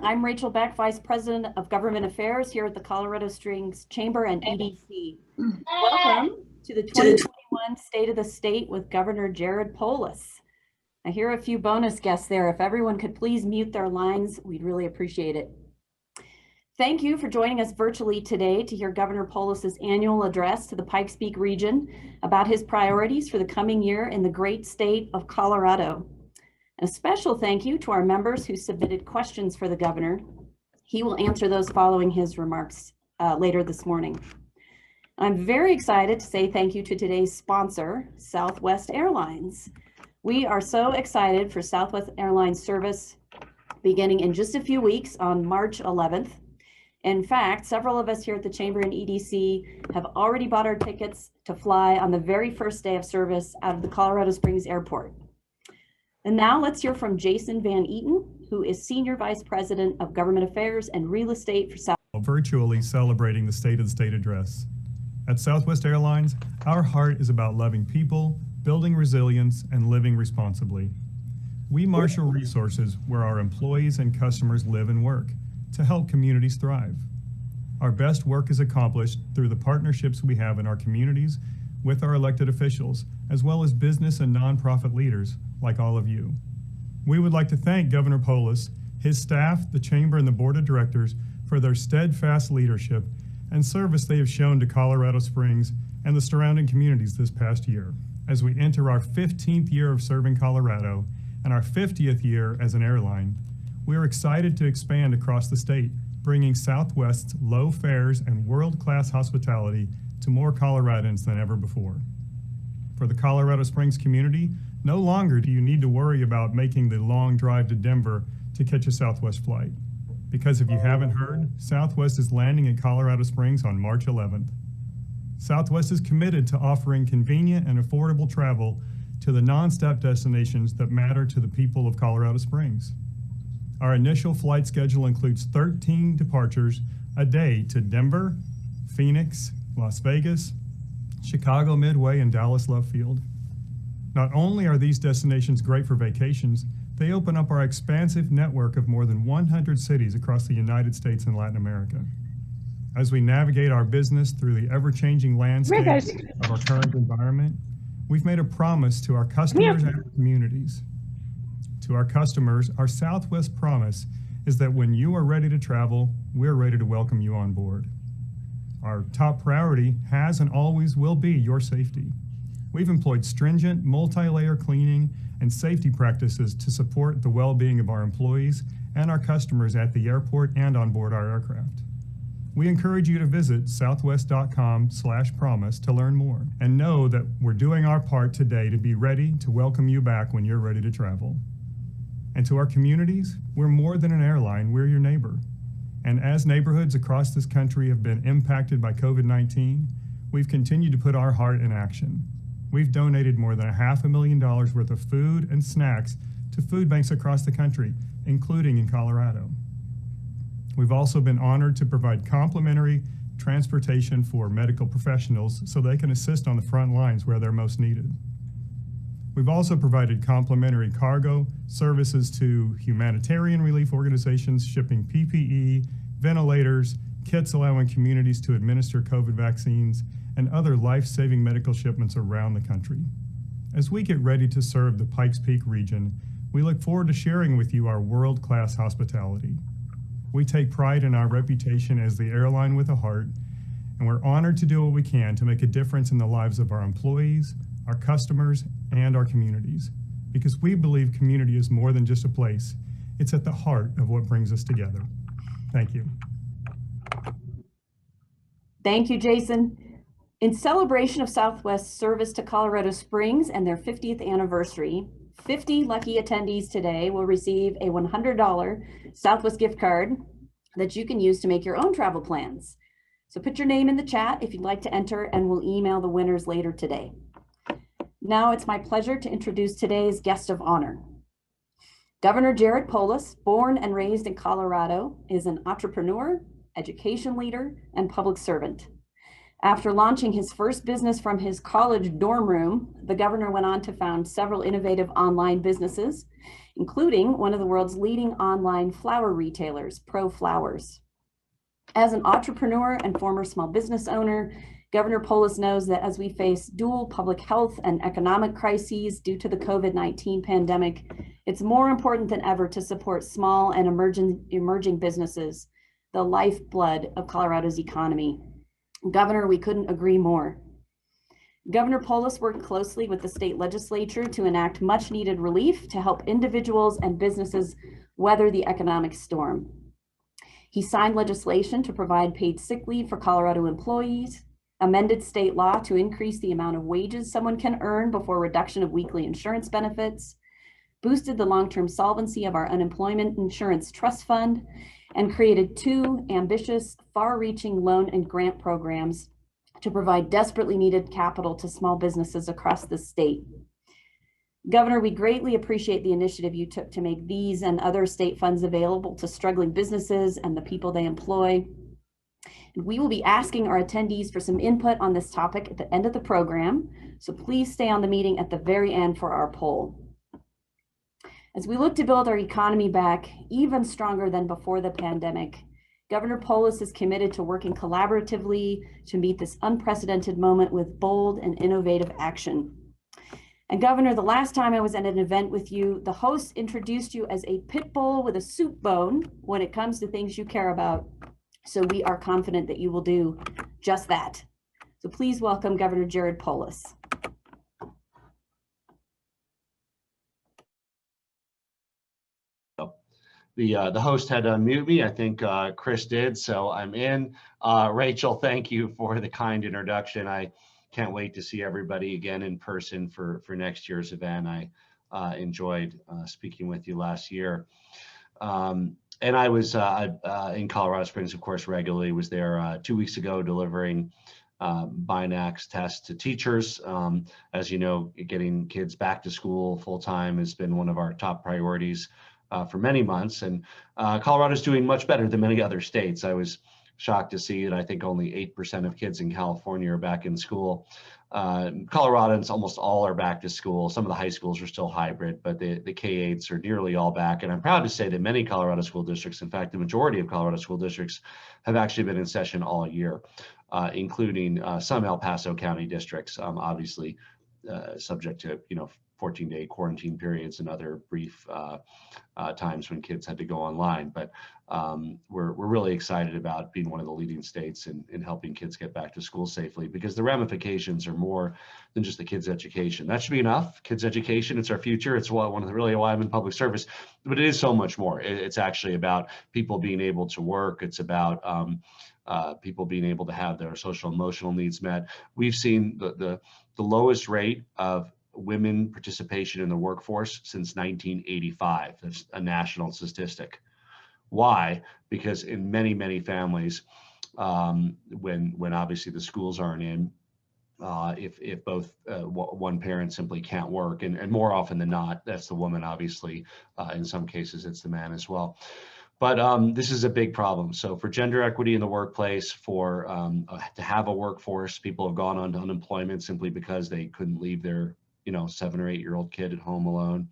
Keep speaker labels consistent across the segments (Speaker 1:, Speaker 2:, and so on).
Speaker 1: I'm Rachel Beck, Vice President of Government Affairs here at the Colorado Springs Chamber and EDC. Welcome to the 2021 State of the State with Governor Jared Polis. I hear a few bonus guests there. If everyone could please mute their lines, we'd really appreciate it. Thank you for joining us virtually today to hear Governor Polis's annual address to the Pikes Peak region about his priorities for the coming year in the great state of Colorado. A special thank you to our members who submitted questions for the governor. He will answer those following his remarks later this morning. I'm very excited to say thank you to today's sponsor, Southwest Airlines. We are so excited for Southwest Airlines service beginning in just a few weeks on March 11th. In fact, several of us here at the Chamber and EDC have already bought our tickets to fly on the very first day of service out of the Colorado Springs Airport. And now let's hear from Jason Van Eaton, who is Senior Vice President of Government Affairs and Real Estate for South.
Speaker 2: Virtually celebrating the State of the State address. At Southwest Airlines, our heart is about loving people, building resilience, and living responsibly. We marshal resources where our employees and customers live and work to help communities thrive. Our best work is accomplished through the partnerships we have in our communities with our elected officials, as well as business and nonprofit leaders like all of you. We would like to thank Governor Polis, his staff, the Chamber, and the Board of Directors for their steadfast leadership and service they have shown to Colorado Springs and the surrounding communities this past year, as we enter our 15th year of serving Colorado and our 50th year as an airline. We are excited to expand across the state, bringing Southwest's low fares and world-class hospitality to more Coloradans than ever before. For the Colorado Springs community, no longer do you need to worry about making the long drive to Denver to catch a Southwest flight. Because if you haven't heard, Southwest is landing in Colorado Springs on March 11th. Southwest is committed to offering convenient and affordable travel to the non-stop destinations that matter to the people of Colorado Springs. Our initial flight schedule includes 13 departures a day to Denver, Phoenix, Las Vegas, Chicago Midway, and Dallas Love Field. Not only are these destinations great for vacations, they open up our expansive network of more than 100 cities across the United States and Latin America. As we navigate our business through the ever-changing landscape of our current environment, we've made a promise to our customers and our communities. To our customers, our Southwest promise is that when you are ready to travel, we're ready to welcome you on board. Our top priority has and always will be your safety. We've employed stringent multi-layer cleaning and safety practices to support the well-being of our employees and our customers at the airport and on board our aircraft. We encourage you to visit southwest.com/promise to learn more and know that we're doing our part today to be ready to welcome you back when you're ready to travel. And to our communities, we're more than an airline, we're your neighbor. And as neighborhoods across this country have been impacted by COVID-19, we've continued to put our heart in action. We've donated more than $500,000 worth of food and snacks to food banks across the country, including in Colorado. We've also been honored to provide complimentary transportation for medical professionals so they can assist on the front lines where they're most needed. We've also provided complimentary cargo services to humanitarian relief organizations shipping PPE, ventilators, kits allowing communities to administer COVID vaccines, and other life-saving medical shipments around the country. As we get ready to serve the Pikes Peak region, we look forward to sharing with you our world-class hospitality. We take pride in our reputation as the airline with a heart, and we're honored to do what we can to make a difference in the lives of our employees, our customers, and our communities. Because we believe community is more than just a place. It's at the heart of what brings us together. Thank you.
Speaker 1: Thank you, Jason. In celebration of Southwest's service to Colorado Springs and their 50th anniversary, 50 lucky attendees today will receive a $100 Southwest gift card that you can use to make your own travel plans. So put your name in the chat if you'd like to enter, and we'll email the winners later today. Now it's my pleasure to introduce today's guest of honor. Governor Jared Polis, born and raised in Colorado, is an entrepreneur, education leader, and public servant. After launching his first business from his college dorm room, the governor went on to found several innovative online businesses, including one of the world's leading online flower retailers, Pro Flowers. As an entrepreneur and former small business owner, Governor Polis knows that as we face dual public health and economic crises due to the COVID-19 pandemic, it's more important than ever to support small and emerging businesses, the lifeblood of Colorado's economy. Governor, we couldn't agree more. Governor Polis worked closely with the state legislature to enact much needed relief to help individuals and businesses weather the economic storm. He signed legislation to provide paid sick leave for Colorado employees, amended state law to increase the amount of wages someone can earn before reduction of weekly insurance benefits, boosted the long-term solvency of our unemployment insurance trust fund, and created two ambitious, far-reaching loan and grant programs to provide desperately needed capital to small businesses across the state. Governor, we greatly appreciate the initiative you took to make these and other state funds available to struggling businesses and the people they employ. And we will be asking our attendees for some input on this topic at the end of the program, so please stay on the meeting at the very end for our poll. As we look to build our economy back even stronger than before the pandemic, Governor Polis is committed to working collaboratively to meet this unprecedented moment with bold and innovative action. And Governor, the last time I was at an event with you, the host introduced you as a pit bull with a soup bone when it comes to things you care about. So we are confident that you will do just that. So please welcome Governor Jared Polis.
Speaker 3: The host had to unmute me. I think Chris did, so I'm in. Rachel, thank you for the kind introduction. I can't wait to see everybody again in person for next year's event. I enjoyed speaking with you last year. And I was in Colorado Springs, of course, regularly. Was there 2 weeks ago delivering Binax tests to teachers. As you know, getting kids back to school full time has been one of our top priorities for many months, and Colorado's doing much better than many other states. I was shocked to see that I think only 8% of kids in California are back in school. Coloradans, almost all are back to school. Some of the high schools are still hybrid, but the K-8s are nearly all back. And I'm proud to say that many Colorado school districts, in fact, the majority of Colorado school districts have actually been in session all year, including some El Paso County districts, obviously subject to, 14-day quarantine periods and other brief times when kids had to go online. But we're really excited about being one of the leading states in helping kids get back to school safely, because the ramifications are more than just the kids' education. That should be enough. Kids' education, it's our future. It's really why I'm in public service, but it is so much more. It's actually about people being able to work. It's about people being able to have their social emotional needs met. We've seen the lowest rate of women participation in the workforce since 1985. That's a national statistic. Why? Because in many, many families, when obviously the schools aren't in, if both one parent simply can't work, and more often than not, that's the woman, obviously, in some cases it's the man as well. But this is a big problem. So for gender equity in the workplace, for to have a workforce, people have gone on to unemployment simply because they couldn't leave their 7 or 8-year-old kid at home alone.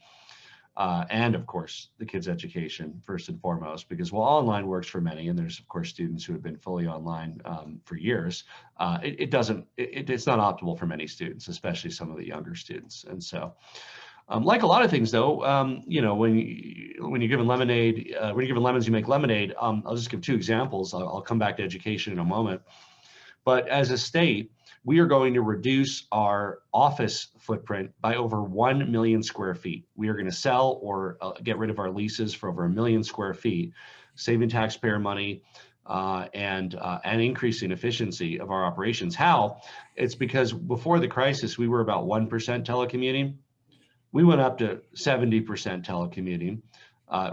Speaker 3: And of course, the kids' education first and foremost, because while online works for many, and there's of course students who have been fully online for years, it's not optimal for many students, especially some of the younger students. And so, like a lot of things, though, when you're given lemonade, when you're given lemons, you make lemonade. I'll just give 2 examples. I'll come back to education in a moment. But as a state, we are going to reduce our office footprint by over 1 million square feet. We are going to sell or get rid of our leases for over 1 million square feet, saving taxpayer money and increasing efficiency of our operations. How? It's because before the crisis, we were about 1% telecommuting. We went up to 70% telecommuting.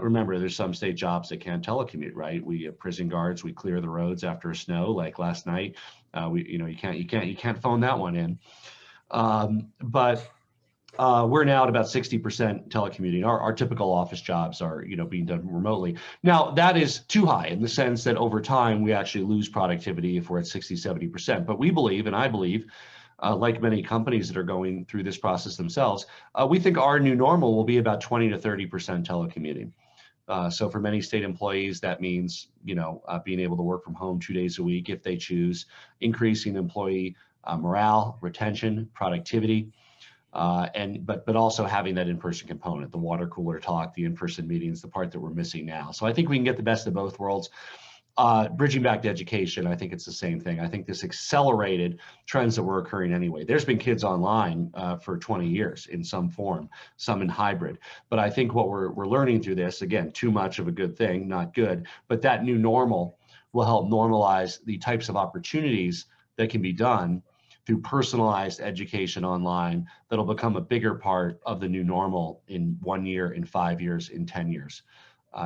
Speaker 3: Remember, there's some state jobs that can't telecommute, right? We have prison guards. We clear the roads after a snow, like last night. You can't phone that one in. But We're now at about 60% telecommuting. Our typical office jobs are, being done remotely. Now, that is too high in the sense that over time, we actually lose productivity if we're at 60, 70%. But we believe, and I believe, like many companies that are going through this process themselves, we think our new normal will be about 20 to 30% telecommuting. So for many state employees, that means, being able to work from home 2 days a week if they choose, increasing employee morale, retention, productivity. But also having that in-person component, the water cooler talk, the in-person meetings, the part that we're missing now. So I think we can get the best of both worlds. Bridging back to education, I think it's the same thing. I think this accelerated trends that were occurring anyway. There's been kids online for 20 years in some form, some in hybrid. But I think what we're learning through this, again, too much of a good thing, not good, but that new normal will help normalize the types of opportunities that can be done through personalized education online that'll become a bigger part of the new normal in 1 year, in 5 years, in 10 years.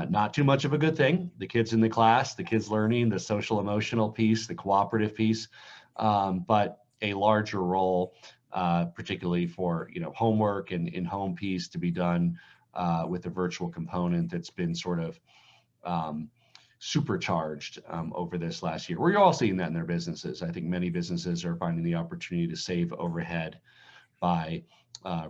Speaker 3: Not too much of a good thing. The kids in the class, the kids learning, the social emotional piece, the cooperative piece, but a larger role, particularly for homework and in-home piece to be done with a virtual component that's been sort of supercharged over this last year. We're all seeing that in their businesses. I think many businesses are finding the opportunity to save overhead by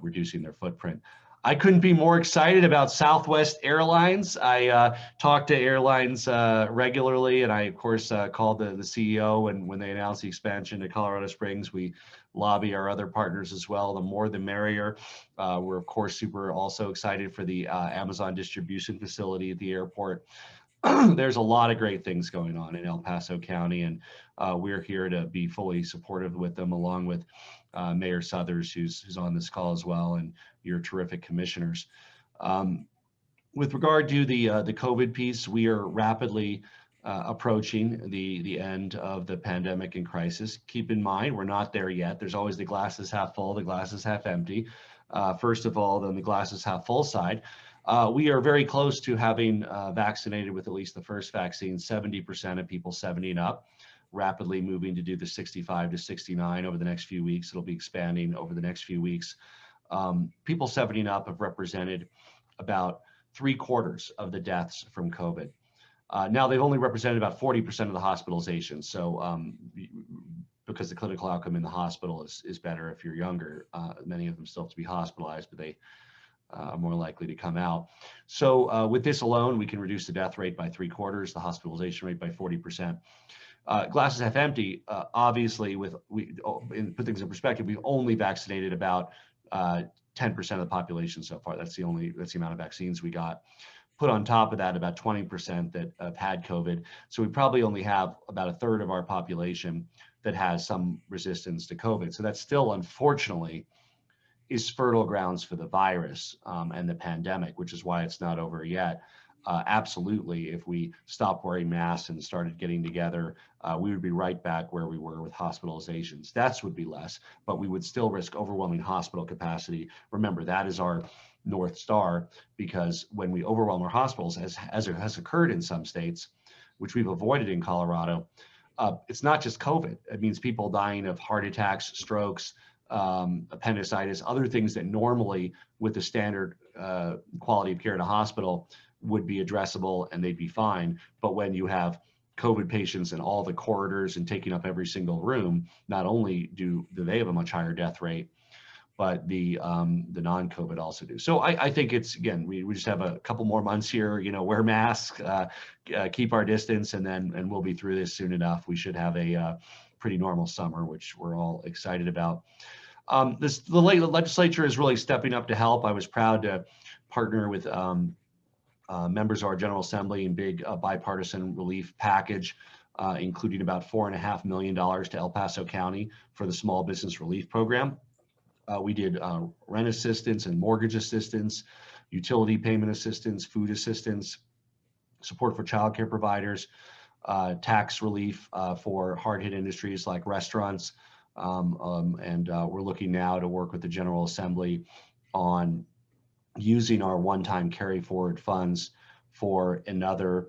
Speaker 3: reducing their footprint. I couldn't be more excited about Southwest Airlines. I talk to airlines regularly, and I, of course, called the CEO, and when they announced the expansion to Colorado Springs, we lobby our other partners as well. The more the merrier. We're, of course, super also excited for the Amazon distribution facility at the airport. There's a lot of great things going on in El Paso County, and we're here to be fully supportive with them, along with Mayor Southers, who's on this call as well, and your terrific commissioners. With regard to the COVID piece, we are rapidly approaching the end of the pandemic and crisis. Keep in mind, we're not there yet. There's always the glass is half full, the glass is half empty. First of all, then the glass is half full side. We are very close to having vaccinated with at least the first vaccine, 70% of people 70 and up, rapidly moving to do the 65 to 69 over the next few weeks. It'll be expanding over the next few weeks. People 70 and up have represented about 3/4 of the deaths from COVID. Now they've only represented about 40% of the hospitalizations. So because the clinical outcome in the hospital is better if you're younger, many of them still have to be hospitalized, but they are more likely to come out. So with this alone, we can reduce the death rate by 3/4, the hospitalization rate by 40%. Glass is half empty. Obviously, put things in perspective, we've only vaccinated about 10% of the population so far. That's the amount of vaccines we got. Put on top of that about 20% that have had COVID. So we probably only have about a third of our population that has some resistance to COVID. So that's still, unfortunately, is fertile grounds for the virus and the pandemic, which is why it's not over yet. Absolutely, if we stopped wearing masks and started getting together, we would be right back where we were with hospitalizations. Deaths would be less, but we would still risk overwhelming hospital capacity. Remember, that is our North Star, because when we overwhelm our hospitals, as it has occurred in some states, which we've avoided in Colorado, it's not just COVID. It means people dying of heart attacks, strokes, appendicitis, other things that normally with the standard quality of care in a hospital would be addressable and they'd be fine. But when you have COVID patients in all the corridors and taking up every single room, not only do they have a much higher death rate, but the non-COVID also do. So I think it's, again, we just have a couple more months here, wear masks, keep our distance, and we'll be through this soon enough. We should have a pretty normal summer, which we're all excited about. The legislature is really stepping up to help. I was proud to partner with members of our General Assembly in big bipartisan relief package, including about $4.5 million to El Paso County for the Small Business Relief Program. We did rent assistance and mortgage assistance, utility payment assistance, food assistance, support for childcare providers, tax relief for hard-hit industries like restaurants. And we're looking now to work with the General Assembly on using our one-time carry forward funds for another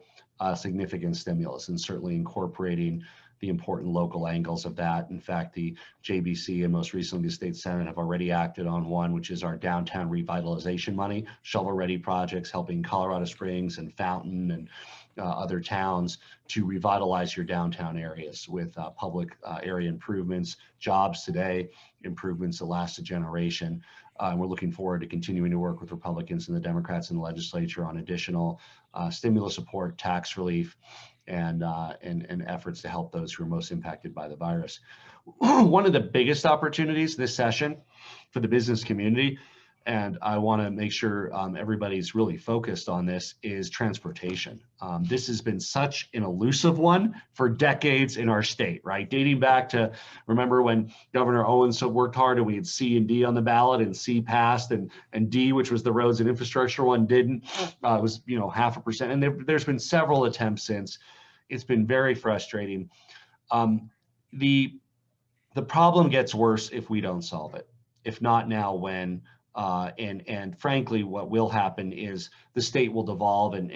Speaker 3: significant stimulus, and certainly incorporating the important local angles of that. In fact, the JBC and most recently the state Senate have already acted on one, which is our downtown revitalization money, shovel-ready projects helping Colorado Springs and Fountain and other towns to revitalize your downtown areas with public area improvements, jobs today, improvements that last a generation. And we're looking forward to continuing to work with Republicans and the Democrats in the legislature on additional stimulus support, tax relief, and efforts to help those who are most impacted by the virus. One of the biggest opportunities this session for the business community, and I want to make sure everybody's really focused on this, is transportation. This has been such an elusive one for decades in our state, right? Dating back to, remember when Governor Owens worked hard and we had C and D on the ballot, and C passed and D, which was the roads and infrastructure one, didn't. It was 0.5%. And there's been several attempts since. It's been very frustrating. The problem gets worse if we don't solve it. If not now, when? And frankly, what will happen is the state will devolve, and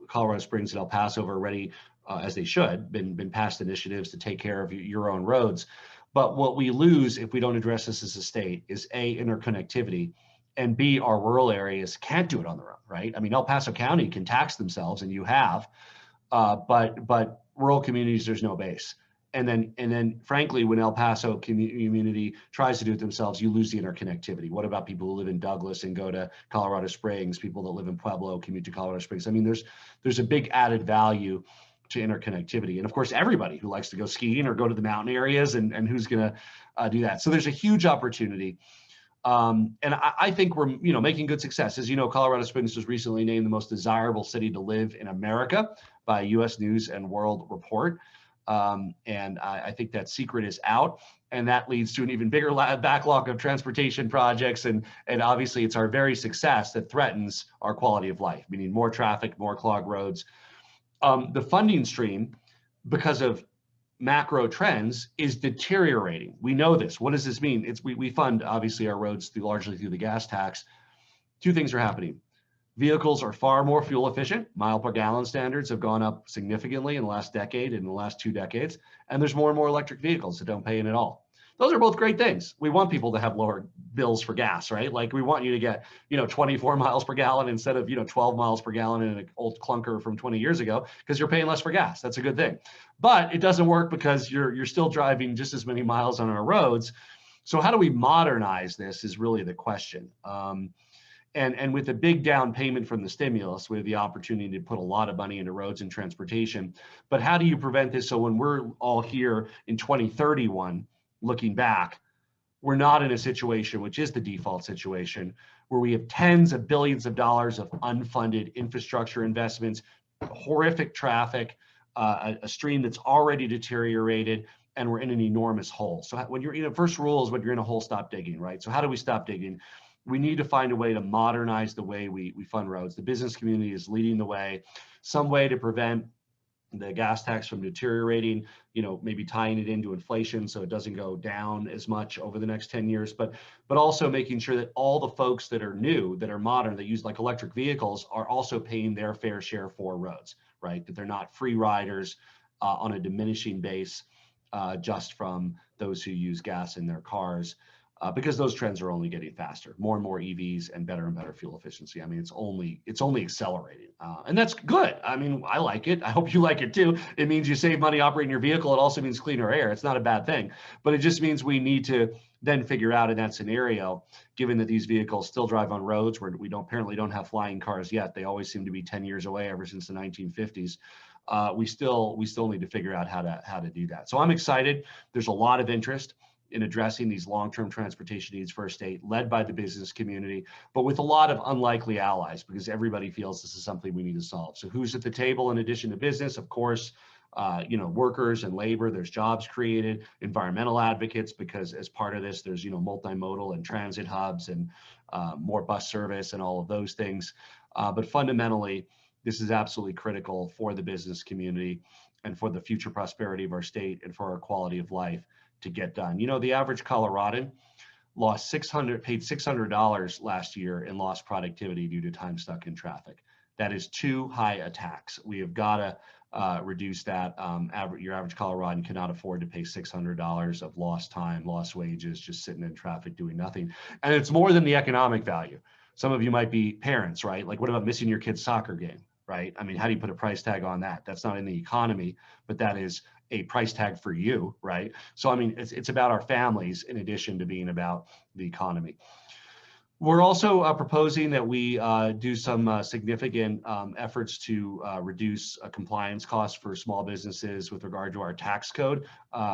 Speaker 3: Colorado Springs and El Paso have already, as they should, been passed initiatives to take care of your own roads. But what we lose if we don't address this as a state is A, interconnectivity, and B, our rural areas can't do it on their own, right? I mean, El Paso County can tax themselves, and you have, but rural communities, there's no base. And then, frankly, when El Paso community tries to do it themselves, you lose the interconnectivity. What about people who live in Douglas and go to Colorado Springs? People that live in Pueblo commute to Colorado Springs. I mean, there's a big added value to interconnectivity, and of course, everybody who likes to go skiing or go to the mountain areas, and who's going to do that. So there's a huge opportunity, and I think we're making good success. As you know, Colorado Springs was recently named the most desirable city to live in America by U.S. News and World Report. And I think that secret is out, and that leads to an even bigger backlog of transportation projects. And obviously it's our very success that threatens our quality of life, meaning more traffic, more clogged roads. The funding stream, because of macro trends, is deteriorating. We know this. What does this mean? We fund obviously our roads largely through the gas tax. Two things are happening. Vehicles are far more fuel efficient. Mile per gallon standards have gone up significantly in the last decade, in the last 2 decades. And there's more and more electric vehicles that don't pay in at all. Those are both great things. We want people to have lower bills for gas, right? Like, we want you to get, 24 miles per gallon instead of, 12 miles per gallon in an old clunker from 20 years ago, because you're paying less for gas. That's a good thing. But it doesn't work because you're still driving just as many miles on our roads. So how do we modernize this is really the question. And with a big down payment from the stimulus, we have the opportunity to put a lot of money into roads and transportation. But how do you prevent this so when we're all here in 2031, looking back, we're not in a situation, which is the default situation, where we have tens of billions of dollars of unfunded infrastructure investments, horrific traffic, a stream that's already deteriorated, and we're in an enormous hole. So when you're, first rule is when you're in a hole, stop digging, right? So how do we stop digging? We need to find a way to modernize the way we fund roads. The business community is leading the way. Some way to prevent the gas tax from deteriorating, maybe tying it into inflation so it doesn't go down as much over the next 10 years, but also making sure that all the folks that are new, that are modern, that use like electric vehicles are also paying their fair share for roads, right? That they're not free riders on a diminishing base just from those who use gas in their cars. Because those trends are only getting faster, more and more EVs and better fuel efficiency. I mean, it's only accelerating, and that's good. I mean, I like it. I hope you like it too. It means you save money operating your vehicle. It also means cleaner air. It's not a bad thing, but it just means we need to then figure out in that scenario, given that these vehicles still drive on roads where we apparently don't have flying cars yet. They always seem to be 10 years away ever since the 1950s. We still need to figure out how to do that. So I'm excited. There's a lot of interest in addressing these long-term transportation needs for our state, led by the business community, but with a lot of unlikely allies, because everybody feels this is something we need to solve. So who's at the table in addition to business? Of course, workers and labor. There's jobs created, environmental advocates, because as part of this, there's multimodal and transit hubs and more bus service and all of those things. But fundamentally, this is absolutely critical for the business community and for the future prosperity of our state and for our quality of life to get done. The average Coloradan paid $600 last year in lost productivity due to time stuck in traffic. That is too high a tax. We have got to reduce that. Your average Coloradan cannot afford to pay $600 of lost time, lost wages, just sitting in traffic doing nothing. And it's more than the economic value. Some of you might be parents, right? Like, what about missing your kid's soccer game, right? I mean, how do you put a price tag on that? That's not in the economy, but that is a price tag for you, right? So, I mean, it's about our families in addition to being about the economy. We're also proposing that we do some significant efforts to reduce compliance costs for small businesses with regard to our tax code.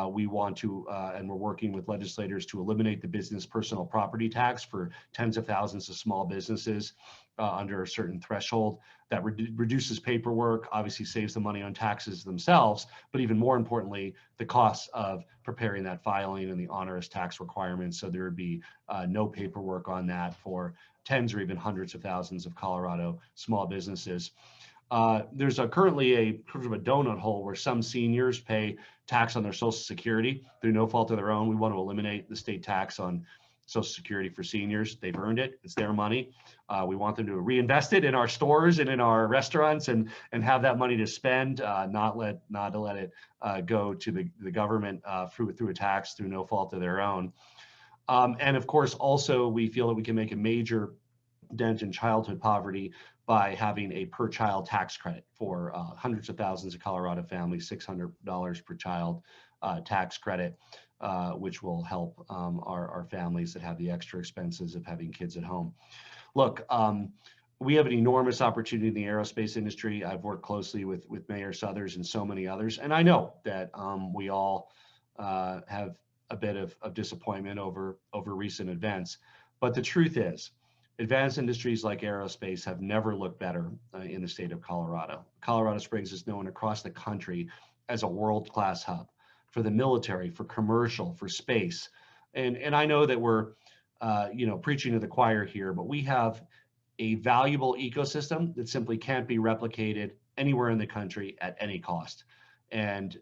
Speaker 3: We want to, and we're working with legislators to eliminate the business personal property tax for tens of thousands of small businesses under a certain threshold. That reduces paperwork, obviously saves the money on taxes themselves, but even more importantly, the costs of preparing that filing and the onerous tax requirements. So there would be no paperwork on that for tens or even hundreds of thousands of Colorado small businesses. There's currently a sort of a donut hole where some seniors pay tax on their Social Security through no fault of their own. We want to eliminate the state tax on Social Security for seniors. They've earned it. It's their money. We want them to reinvest it in our stores and in our restaurants and have that money to spend, not to let it go to the government through a tax through no fault of their own. And of course, also, we feel that we can make a major dent in childhood poverty by having a per child tax credit for hundreds of thousands of Colorado families, $600 per child tax credit, which will help our families that have the extra expenses of having kids at home. Look, we have an enormous opportunity in the aerospace industry. I've worked closely with Mayor Suthers and so many others, and I know that we all have a bit of disappointment over recent events. But the truth is, advanced industries like aerospace have never looked better in the state of Colorado. Colorado Springs is known across the country as a world-class hub for the military, for commercial, for space. And I know that we're preaching to the choir here, but we have a valuable ecosystem that simply can't be replicated anywhere in the country at any cost. And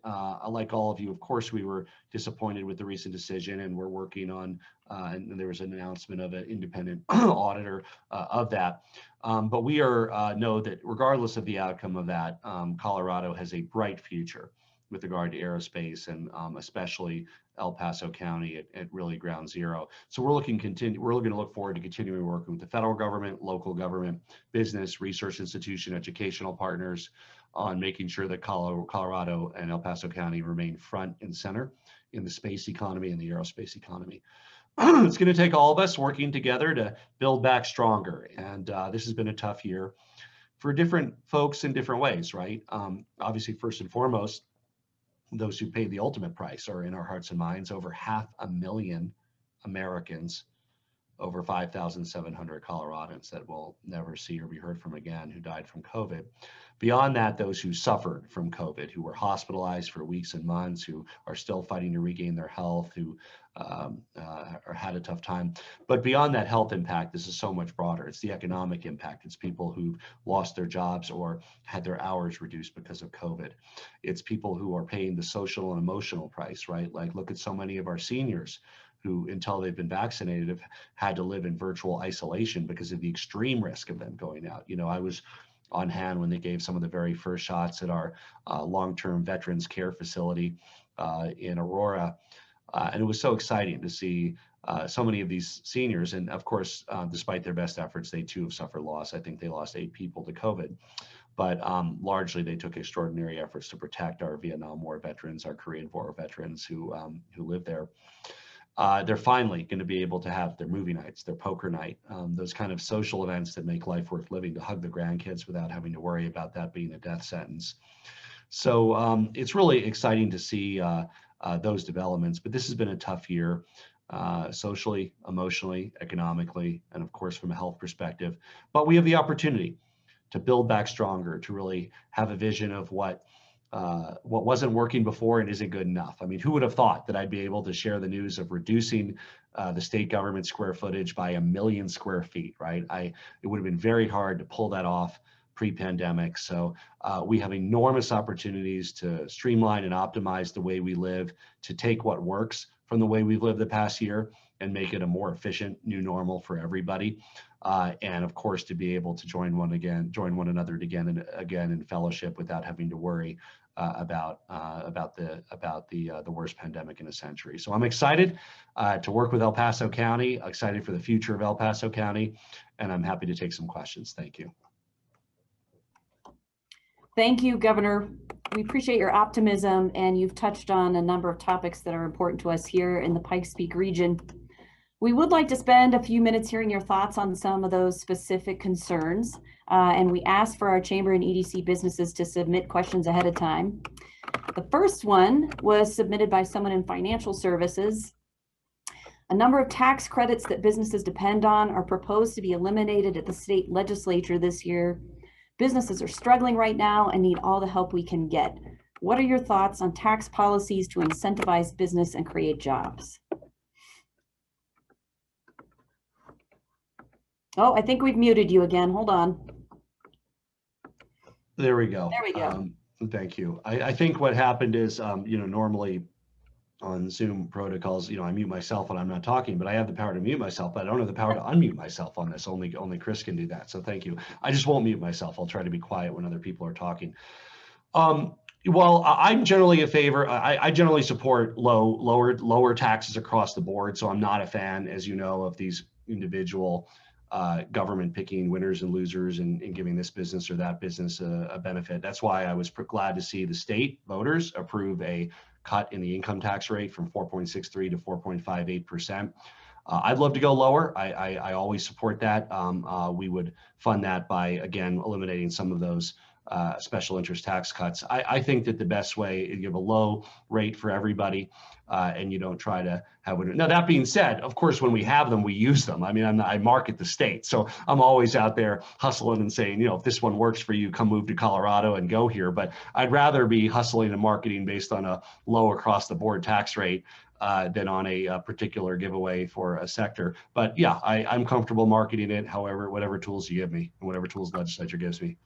Speaker 3: like all of you, of course, we were disappointed with the recent decision, and we're working on, and there was an announcement of an independent auditor of that. But we know that regardless of the outcome of that, Colorado has a bright future with regard to aerospace, and especially El Paso County at really ground zero. So we're looking to look forward to continuing working with the federal government, local government, business, research institution, educational partners on making sure that Colorado and El Paso County remain front and center in the space economy and the aerospace economy. It's going to take all of us working together to build back stronger. And this has been a tough year for different folks in different ways, right? Obviously, first and foremost, those who paid the ultimate price are in our hearts and minds. Over 500,000 Americans, over 5,700 Coloradans that we'll never see or be heard from again who died from COVID. Beyond that, those who suffered from COVID, who were hospitalized for weeks and months, who are still fighting to regain their health, who had a tough time. But beyond that health impact, this is so much broader. It's the economic impact. It's people who've lost their jobs or had their hours reduced because of COVID. It's people who are paying the social and emotional price, right? Like, look at so many of our seniors who, until they've been vaccinated, have had to live in virtual isolation because of the extreme risk of them going out. I was on hand when they gave some of the very first shots at our long-term veterans care facility in Aurora. And it was so exciting to see so many of these seniors. And of course, despite their best efforts, they too have suffered loss. I think they lost 8 people to COVID. But largely, they took extraordinary efforts to protect our Vietnam War veterans, our Korean War veterans who live there. They're finally going to be able to have their movie nights, their poker night, those kind of social events that make life worth living, to hug the grandkids without having to worry about that being a death sentence. So it's really exciting to see those developments. But this has been a tough year, socially, emotionally, economically, and of course, from a health perspective. But we have the opportunity to build back stronger, to really have a vision of what wasn't working before and isn't good enough. I mean, who would have thought that I'd be able to share the news of reducing the state government square footage by 1 million square feet, right? It would have been very hard to pull that off pre-pandemic. So we have enormous opportunities to streamline and optimize the way we live, to take what works from the way we've lived the past year and make it a more efficient new normal for everybody. And of course, to be able to join one another again and again in fellowship without having to worry about the worst pandemic in a century. So I'm excited to work with El Paso County, excited for the future of El Paso County, and I'm happy to take some questions. Thank you.
Speaker 1: Thank you, Governor. We appreciate your optimism, and you've touched on a number of topics that are important to us here in the Pikes Peak region. We would like to spend a few minutes hearing your thoughts on some of those specific concerns, and we ask for our Chamber and EDC businesses to submit questions ahead of time. The first one was submitted by someone in financial services. A number of tax credits that businesses depend on are proposed to be eliminated at the state legislature this year. Businesses are struggling right now and need all the help we can get. What are your thoughts on tax policies to incentivize business and create jobs? Oh, I think we've muted you again. Hold on.
Speaker 3: There we go.
Speaker 1: There we go.
Speaker 3: Thank you. I think what happened is, normally on Zoom protocols, I mute myself when I'm not talking, but I have the power to mute myself, but I don't have the power to unmute myself on this. Only Chris can do that. So thank you. I just won't mute myself. I'll try to be quiet when other people are talking. Well, I'm generally a favor. I generally support lower taxes across the board. So I'm not a fan, as you know, of these individual government picking winners and losers and giving this business or that business a benefit. That's why I was glad to see the state voters approve a cut in the income tax rate from 4.63 to 4.58%. I'd love to go lower. I always support that. We would fund that by, again, eliminating some of those special interest tax cuts. I think that the best way is give a low rate for everybody, and you don't try to have it. Now, that being said, of course, when we have them, we use them. I mean, I market the state. So I'm always out there hustling and saying, if this one works for you, come move to Colorado and go here. But I'd rather be hustling and marketing based on a low across the board tax rate than on a particular giveaway for a sector. But yeah, I'm comfortable marketing it, however, whatever tools you give me and whatever tools the legislature gives me.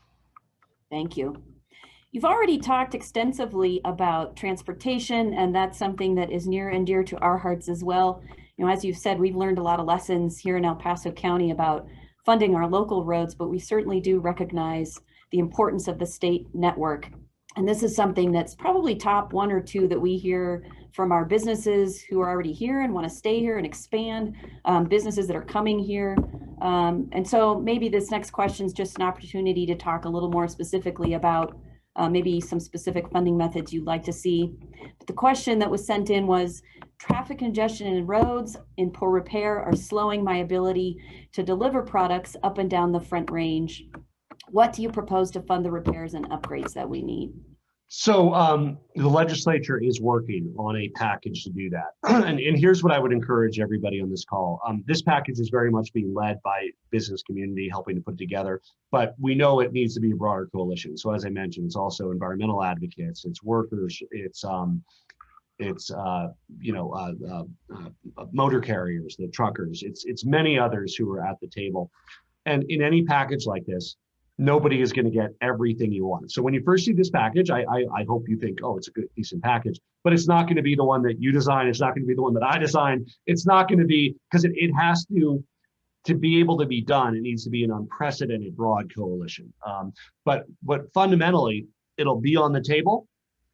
Speaker 1: Thank you. You've already talked extensively about transportation, and that's something that is near and dear to our hearts as well. As you've said, we've learned a lot of lessons here in El Paso County about funding our local roads, but we certainly do recognize the importance of the state network. And this is something that's probably top one or two that we hear from our businesses who are already here and want to stay here and expand, businesses that are coming here. And so maybe this next question is just an opportunity to talk a little more specifically about maybe some specific funding methods you'd like to see. But the question that was sent in was, traffic congestion in roads in poor repair are slowing my ability to deliver products up and down the Front Range. What do you propose to fund the repairs and upgrades that we need?
Speaker 3: So the legislature is working on a package to do that. and here's what I would encourage everybody on this call. This package is very much being led by business community helping to put together, but we know it needs to be a broader coalition. So as I mentioned, it's also environmental advocates, it's workers, it's motor carriers, the truckers, it's many others who are at the table. And in any package like this, nobody is going to get everything you want. So when you first see this package, I hope you think, oh, it's a good, decent package, but it's not going to be the one that you design. It's not going to be the one that I design. It's not going to be, because it has to be able to be done. It needs to be an unprecedented broad coalition. But fundamentally, it'll be on the table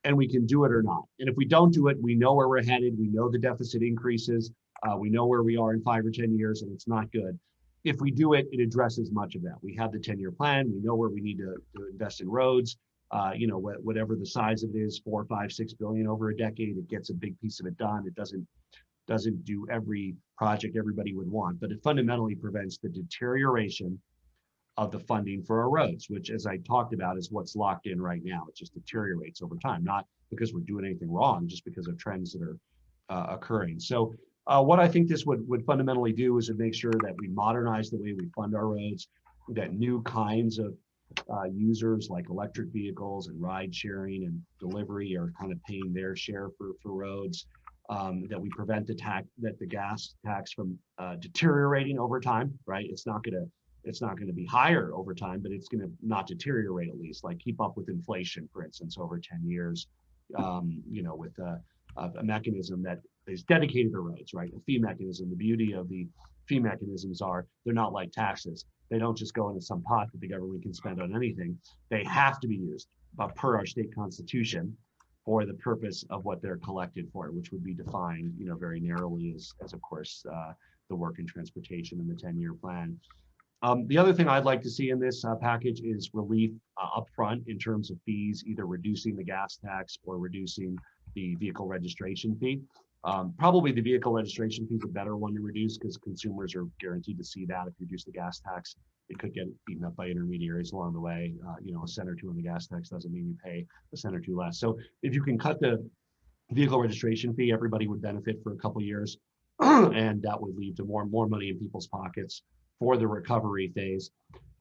Speaker 3: and we can do it or not. And if we don't do it, we know where we're headed. We know the deficit increases. We know where we are in 5 or 10 years, and it's not good. If we do it, it addresses much of that. We have the 10-year plan. We know where we need to invest in roads. Whatever the size of it is, 4, 5, 6 billion over a decade, it gets a big piece of it done. It doesn't do every project everybody would want, but it fundamentally prevents the deterioration of the funding for our roads, which, as I talked about, is what's locked in right now. It just deteriorates over time, not because we're doing anything wrong, just because of trends that are occurring. So what I think this would fundamentally do is to make sure that we modernize the way we fund our roads, that new kinds of users like electric vehicles and ride sharing and delivery are kind of paying their share for roads, that we prevent the gas tax from deteriorating over time, right? It's not going to be higher over time, but it's going to not deteriorate, at least, like keep up with inflation, for instance, over 10 years, with a mechanism that is dedicated to rights, right? A fee mechanism. The beauty of the fee mechanisms are they're not like taxes. They don't just go into some pot that the government can spend on anything. They have to be used per our state constitution for the purpose of what they're collected for, which would be defined, very narrowly as of course, the work in transportation and the 10-year plan. The other thing I'd like to see in this package is relief upfront in terms of fees, either reducing the gas tax or reducing the vehicle registration fee. Probably the vehicle registration fee is a better one to reduce because consumers are guaranteed to see that. If you reduce the gas tax, it could get eaten up by intermediaries along the way. A cent or two on the gas tax doesn't mean you pay a cent or two less. So if you can cut the vehicle registration fee, everybody would benefit for a couple of years, and that would lead to more money in people's pockets for the recovery phase.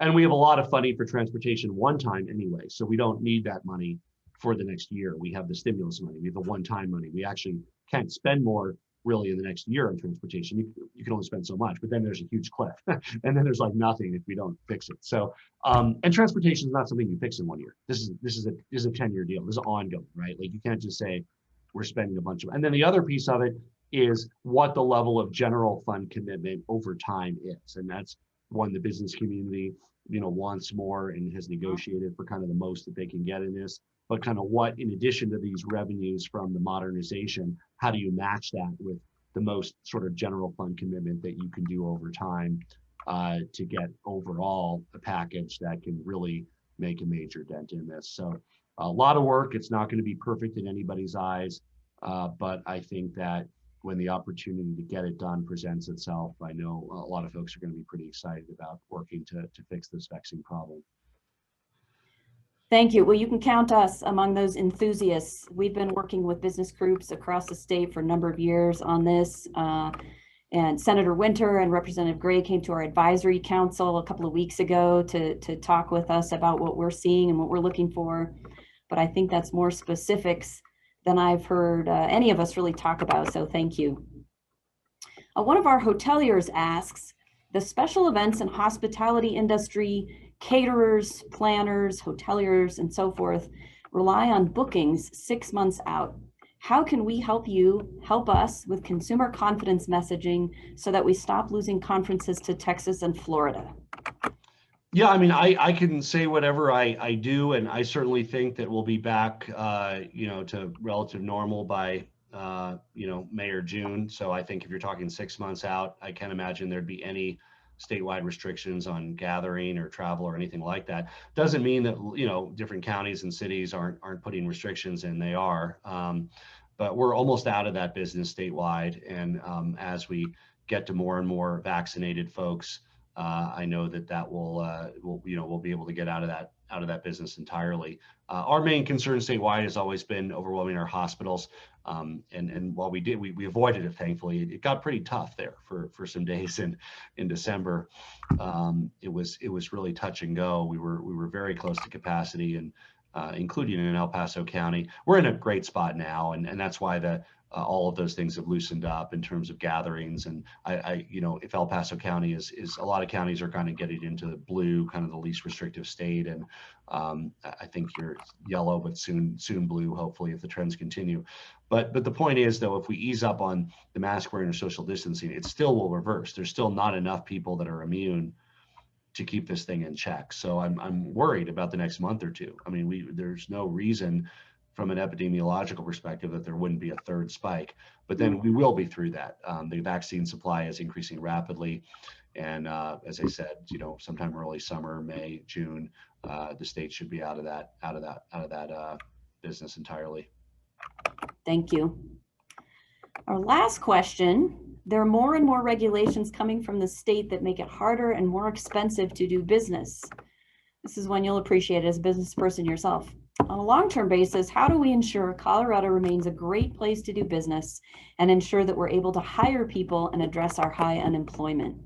Speaker 3: And we have a lot of funding for transportation one time anyway, so we don't need that money for the next year. We have the stimulus money, we have the one-time money. We actually can't spend more really in the next year on transportation. You can only spend so much, but then there's a huge cliff and then there's like nothing if we don't fix it. So, and transportation is not something you fix in 1 year. This is a 10-year deal. This is ongoing, right? Like you can't just say we're spending a bunch of, and then the other piece of it is what the level of general fund commitment over time is. And that's one the business community, wants more and has negotiated for kind of the most that they can get in this. But kind of what, in addition to these revenues from the modernization, how do you match that with the most sort of general fund commitment that you can do over time to get overall a package that can really make a major dent in this. So a lot of work. It's not going to be perfect in anybody's eyes, but I think that when the opportunity to get it done presents itself, I know a lot of folks are going to be pretty excited about working to fix this vexing problem.
Speaker 1: Thank you. Well, you can count us among those enthusiasts. We've been working with business groups across the state for a number of years on this. And Senator Winter and Representative Gray came to our advisory council a couple of weeks ago to talk with us about what we're seeing and what we're looking for. But I think that's more specifics than I've heard any of us really talk about, so thank you. One of our hoteliers asks, the special events and hospitality industry, caterers, planners, hoteliers, and so forth, rely on bookings 6 months out. How can we help us with consumer confidence messaging so that we stop losing conferences to Texas and Florida?
Speaker 3: Yeah, I mean, I can say whatever I do, and I certainly think that we'll be back, to relative normal by, May or June. So I think if you're talking 6 months out, I can't imagine there'd be any statewide restrictions on gathering or travel or anything like that. Doesn't mean that, different counties and cities aren't putting restrictions in. They are, but we're almost out of that business statewide. And as we get to more and more vaccinated folks, I know that we'll be able to get out of that business entirely. Our main concern statewide has always been overwhelming our hospitals, and while we avoided it, thankfully. It got pretty tough there for some days in December. It was really touch and go. We were very close to capacity, and including in El Paso County. We're in a great spot now, and that's why all of those things have loosened up in terms of gatherings. And if El Paso County is a lot of counties are kind of getting into the blue, kind of the least restrictive state. And I think you're yellow, but soon blue, hopefully, if the trends continue. But the point is, though, if we ease up on the mask wearing or social distancing, it still will reverse. There's still not enough people that are immune to keep this thing in check. So I'm worried about the next month or two. I mean, there's no reason from an epidemiological perspective that there wouldn't be a third spike, but then we will be through that. The vaccine supply is increasing rapidly, and as I said, sometime early summer, May, June, the state should be out of that business entirely.
Speaker 1: Thank you. Our last question: there are more and more regulations coming from the state that make it harder and more expensive to do business. This is one you'll appreciate as a business person yourself. On a long-term basis, how do we ensure Colorado remains a great place to do business and ensure that we're able to hire people and address our high unemployment?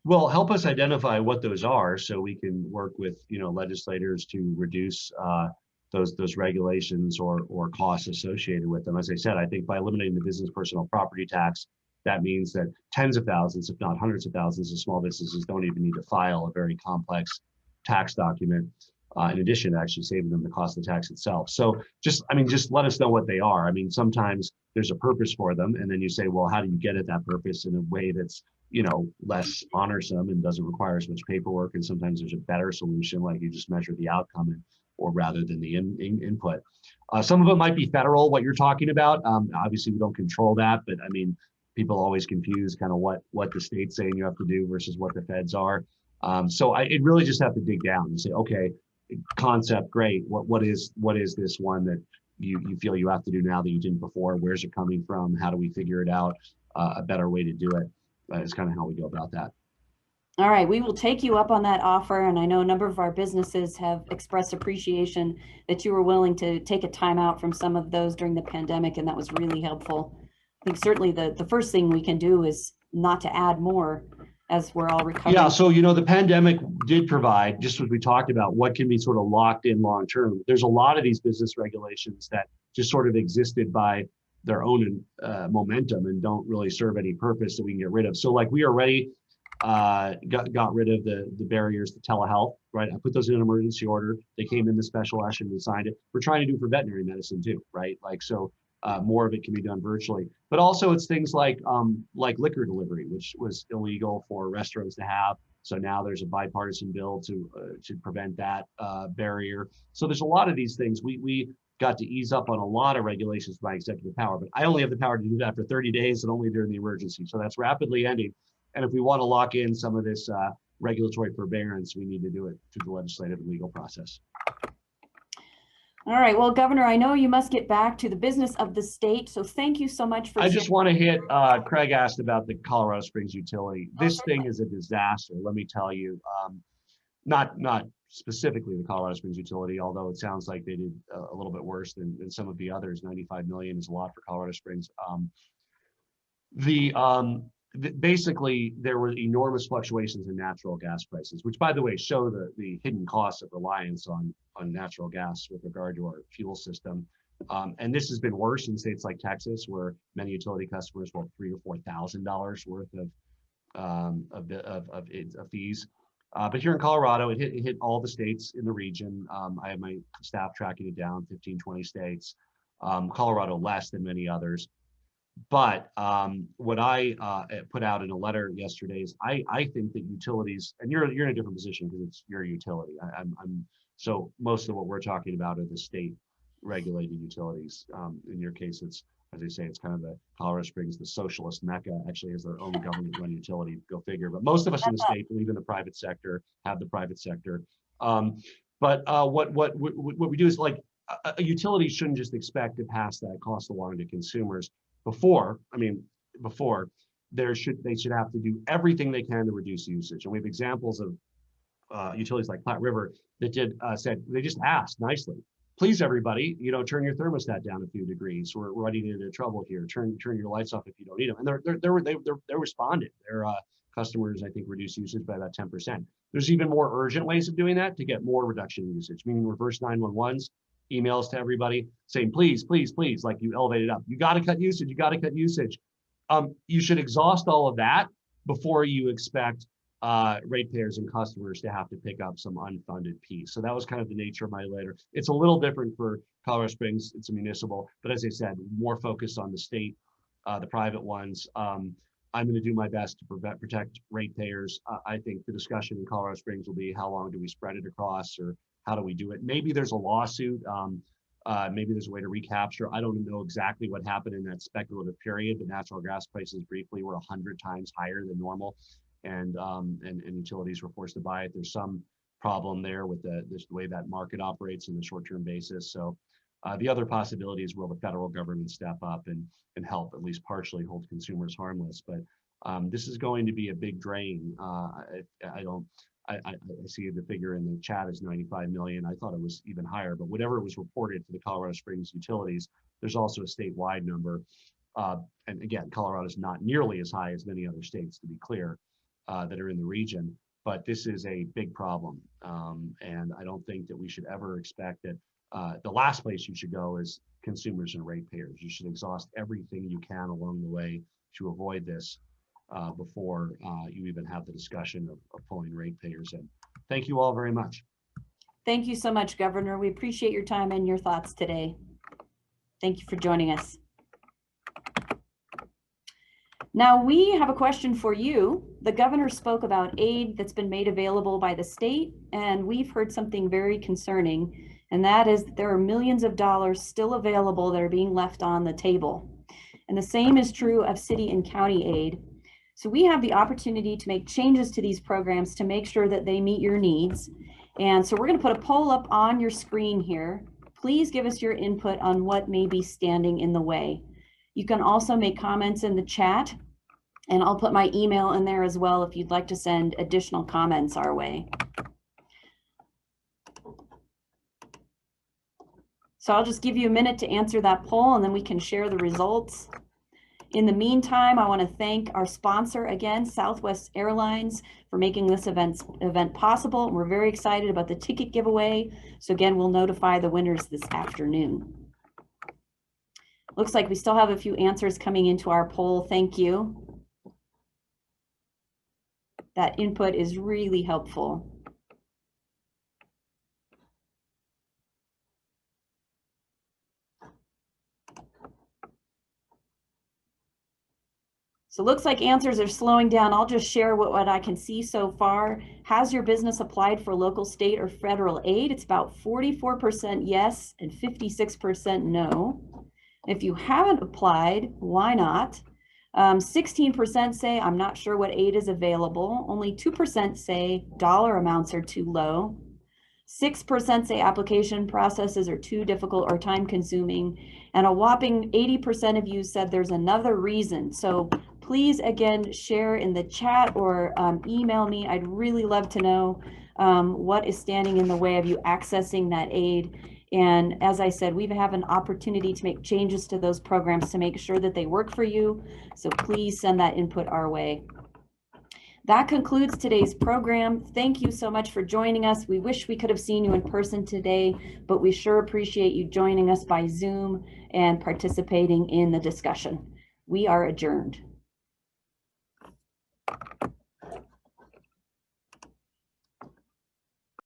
Speaker 3: Well, help us identify what those are so we can work with legislators to reduce those regulations or costs associated with them. As I said, I think by eliminating the business personal property tax, that means that tens of thousands, if not hundreds of thousands of small businesses don't even need to file a very complex tax document. In addition to actually saving them the cost of the tax itself. So just let us know what they are. I mean, sometimes there's a purpose for them. And then you say, well, how do you get at that purpose in a way that's, less honorsome and doesn't require as much paperwork? And sometimes there's a better solution, like you just measure the outcome or rather than the input. Some of it might be federal, what you're talking about. Obviously, we don't control that, but I mean, people always confuse kind of what the state's saying you have to do versus what the feds are. So it really just have to dig down and say, okay, concept, great. What is this one that you feel you have to do now that you didn't before? Where's it coming from? How do we figure it out? A better way to do it is kind of how we go about that.
Speaker 1: All right, we will take you up on that offer. And I know a number of our businesses have expressed appreciation that you were willing to take a time out from some of those during the pandemic, and that was really helpful. I think certainly the first thing we can do is not to add more as we're all recovering.
Speaker 3: Yeah, so the pandemic did provide, just as we talked about, what can be sort of locked in long term. There's a lot of these business regulations that just sort of existed by their own momentum and don't really serve any purpose that we can get rid of. So like we already got rid of the barriers to telehealth, right? I put those in an emergency order. They came in the special session and signed it. We're trying to do for veterinary medicine too, right? Like, so more of it can be done virtually, but also it's things like liquor delivery, which was illegal for restaurants to have. So now there's a bipartisan bill to prevent that barrier. So there's a lot of these things. We got to ease up on a lot of regulations by executive power, but I only have the power to do that for 30 days and only during the emergency. So that's rapidly ending. And if we want to lock in some of this regulatory forbearance, we need to do it through the legislative and legal process.
Speaker 1: All right, well, Governor, I know you must get back to the business of the state, so thank you so much for
Speaker 3: I just want to hit, Craig asked about the Colorado Springs utility. This thing is a disaster, let me tell you. Not specifically the Colorado Springs utility, although it sounds like they did a little bit worse than some of the others. 95 million is a lot for Colorado Springs. Basically, there were enormous fluctuations in natural gas prices, which, by the way, show the hidden costs of reliance on natural gas with regard to our fuel system. And this has been worse in states like Texas, where many utility customers will have $3,000 or $4,000 worth of fees. But here in Colorado, it hit all the states in the region. I have my staff tracking it down, 15, 20 states. Colorado less than many others. But what I put out in a letter yesterday is I think that utilities, and you're in a different position because it's your utility. So most of what we're talking about are the state regulated utilities. In your case, it's, as I say, it's kind of the Colorado Springs, the socialist mecca, actually has their own government-run utility, go figure. But most of us in the state believe in the private sector, have the private sector. But what we do is, like, a utility shouldn't just expect to pass that cost along to consumers. Before they should have to do everything they can to reduce usage. And we have examples of utilities like Platte River that said they just asked nicely, please everybody, turn your thermostat down a few degrees. We're running into trouble here. Turn your lights off if you don't need them. And they responded. Their customers, I think, reduced usage by about 10%. There's even more urgent ways of doing that to get more reduction in usage, meaning reverse 911s, emails to everybody saying, please, please, please, like you elevated up. You got to cut usage. You got to cut usage. You should exhaust all of that before you expect ratepayers and customers to have to pick up some unfunded piece. So that was kind of the nature of my letter. It's a little different for Colorado Springs. It's a municipal, but as I said, more focused on the state, the private ones. I'm going to do my best to protect ratepayers. I think the discussion in Colorado Springs will be how long do we spread it across, or how do we do it? Maybe there's a lawsuit. Maybe there's a way to recapture. I don't know exactly what happened in that speculative period, but natural gas prices briefly were 100 times higher than normal, and utilities were forced to buy it. There's some problem there with the way that market operates in the short-term basis. So the other possibility is, will the federal government step up and help at least partially hold consumers harmless? But this is going to be a big drain. I see the figure in the chat is 95 million. I thought it was even higher, but whatever was reported for the Colorado Springs utilities, there's also a statewide number. And again, Colorado is not nearly as high as many other states, to be clear, that are in the region, but this is a big problem. And I don't think that we should ever expect that the last place you should go is consumers and ratepayers. You should exhaust everything you can along the way to avoid this. Before you even have the discussion of pulling ratepayers in. Thank you all very much.
Speaker 1: Thank you so much, Governor. We appreciate your time and your thoughts today. Thank you for joining us. Now we have a question for you. The governor spoke about aid that's been made available by the state, and we've heard something very concerning, and that is that there are millions of dollars still available that are being left on the table. And the same is true of city and county aid. So we have the opportunity to make changes to these programs to make sure that they meet your needs. And so we're going to put a poll up on your screen here. Please give us your input on what may be standing in the way. You can also make comments in the chat, and I'll put my email in there as well if you'd like to send additional comments our way. So I'll just give you a minute to answer that poll, and then we can share the results. In the meantime, I want to thank our sponsor again, Southwest Airlines, for making this event possible. We're very excited about the ticket giveaway. So again, we'll notify the winners this afternoon. Looks like we still have a few answers coming into our poll. Thank you. That input is really helpful. So it looks like answers are slowing down. I'll just share what I can see so far. Has your business applied for local, state, or federal aid? It's about 44% yes and 56% no. If you haven't applied, why not? 16% say, I'm not sure what aid is available. Only 2% say dollar amounts are too low. 6% say application processes are too difficult or time consuming. And a whopping 80% of you said there's another reason. So please, again, share in the chat or email me. I'd really love to know what is standing in the way of you accessing that aid. And as I said, we have an opportunity to make changes to those programs to make sure that they work for you. So please send that input our way. That concludes today's program. Thank you so much for joining us. We wish we could have seen you in person today, but we sure appreciate you joining us by Zoom and participating in the discussion. We are adjourned.